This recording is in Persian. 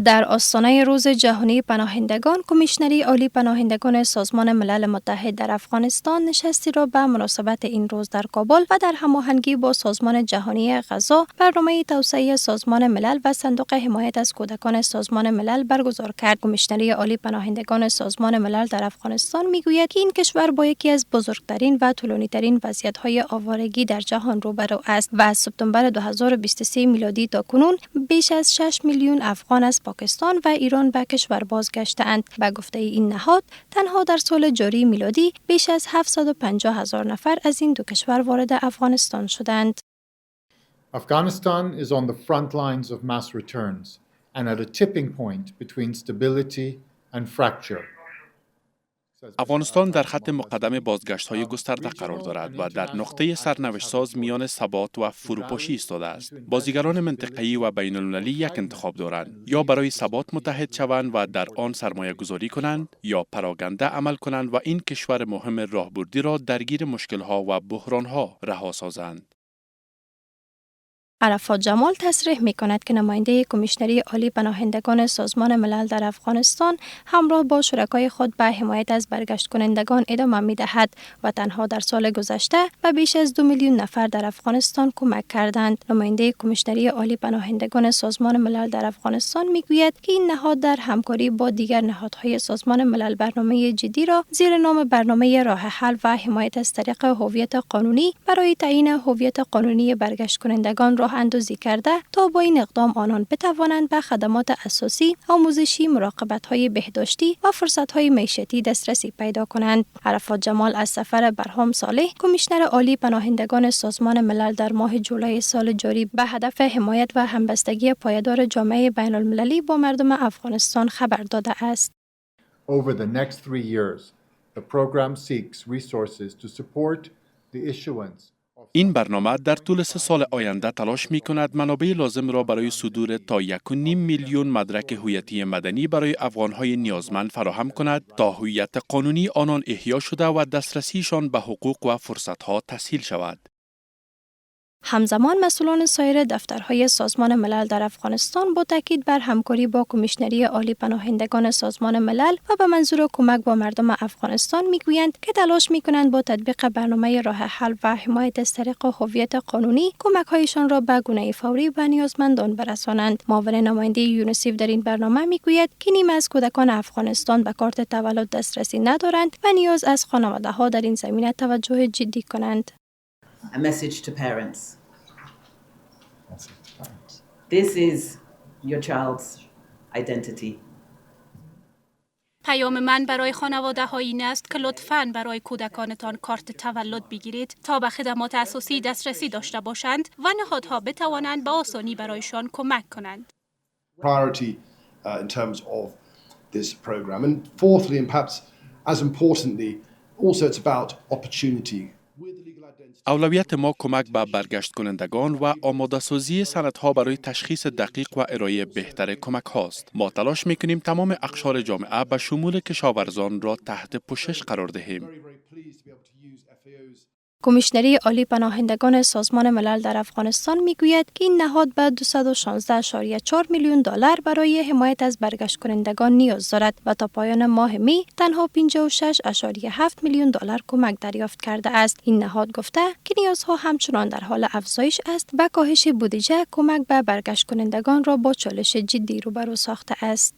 در آستانه روز جهانی پناهندگان، کمیشنری عالی پناهندگان سازمان ملل متحد در افغانستان نشستی را به مناسبت این روز در کابل و در هماهنگی با سازمان جهانی غذا، برنامه توسعه سازمان ملل و صندوق حمایت از کودکان سازمان ملل برگزار کرد. کمیشنری عالی پناهندگان سازمان ملل در افغانستان میگوید که این کشور با یکی از بزرگترین و طولانی‌ترین وضعیت‌های آوارگی در جهان روبرو است و از سپتامبر 2023 میلادی تا کنون بیش از 6 میلیون افغان از پاکستان و ایران به کشور بازگشته‌اند. به گفته این نهاد، تنها در سال جاری میلادی بیش از 750,000 نفر از این دو کشور وارد افغانستان شدند. Afghanistan is on the front lines of mass returns and at a tipping point between stability and fracture. افغانستان در خط مقدم بازگشت‌های گسترده قرار دارد و در نقطه سرنوشت‌ساز میان ثبات و فروپاشی ایستاده است. بازیگران منطقه‌ای و بین‌المللی یک انتخاب دارند: یا برای ثبات متحد شوند و در آن سرمایه‌گذاری کنند، یا پراگنده عمل کنند و این کشور مهم راهبردی را درگیر مشکل‌ها و بحران‌ها رها سازند. عرفات جمال تصریح می‌کند که نماینده کمیشنری عالی پناهندگان سازمان ملل در افغانستان همراه با شرکای خود به حمایت از برگشت کنندگان ادامه می‌دهد و تنها در سال گذشته به بیش از 2 میلیون نفر در افغانستان کمک کردند. نماینده کمیشنری عالی پناهندگان سازمان ملل در افغانستان می‌گوید که این نهاد در همکاری با دیگر نهادهای سازمان ملل برنامه جدی را زیر نام برنامه راه حل و حمایت از طریق هویت قانونی برای تعیین هویت قانونی برگشت کنندگان راه اندازی کرده تا با این اقدام آنان بتوانند به خدمات اساسی، آموزشی، مراقبت‌های بهداشتی و فرصت‌های معیشتی دسترسی پیدا کنند. عرفات جمال از سفر برهام صالح، کمیشنر عالی پناهندگان سازمان ملل در ماه جولای سال جاری به هدف حمایت و همبستگی پایدار جامعه بین‌المللی با مردم افغانستان خبر داده است. Over the next 3 years, the program seeks resources to support the issuance. این برنامه در طول 3 سال آینده تلاش می‌کند منابع لازم را برای صدور تا 1.5 میلیون مدرک هویتی مدنی برای افغان‌های نیازمند فراهم کند تا هویت قانونی آنان احیا شده و دسترسیشان به حقوق و فرصت‌ها تسهیل شود. همزمان مسئولان سایر دفترهای سازمان ملل در افغانستان با تاکید بر همکاری با کمیشنری عالی پناهندگان سازمان ملل و به منظور کمک با مردم افغانستان میگویند که تلاش میکنند با تطبیق برنامه راه حل و حمایت از طریق هویت قانونی کمک‌هایشان را به گونه فوری به نیازمندان برسانند. معاون نماینده یونیسف در این برنامه میگوید که نیمه از کودکان افغانستان به کارت تولد دسترسی ندارند و نیاز از خانواده‌ها در این زمینه توجه جدی کنند. A message to parents. This is your child's identity. پیام من برای خانواده این است که لطفاً برای کودکانتان کارت تولد بگیرید تا به خدمات اساسی دسترسی داشته باشند و نهادها بتوانند به آسانی برایشان کمک کنند. Priority in terms of this program, and fourthly and perhaps as importantly also it's about opportunity. اولویت ما کمک به برگشت کنندگان و آماده سازی سندها برای تشخیص دقیق و ارائه بهتر کمک هاست. ما تلاش میکنیم تمام اقشار جامعه به شمول کشاورزان را تحت پوشش قرار دهیم. کمیشنری عالی پناهندگان سازمان ملل در افغانستان میگوید که این نهاد به 216.4 میلیون دلار برای حمایت از برگشت کنندگان نیاز دارد و تا پایان ماه می تنها 56.7 میلیون دلار کمک دریافت کرده است. این نهاد گفته که نیازها همچنان در حال افزایش است و کاهش بودجه کمک به برگشت کنندگان را با چالش جدی روبرو ساخته است.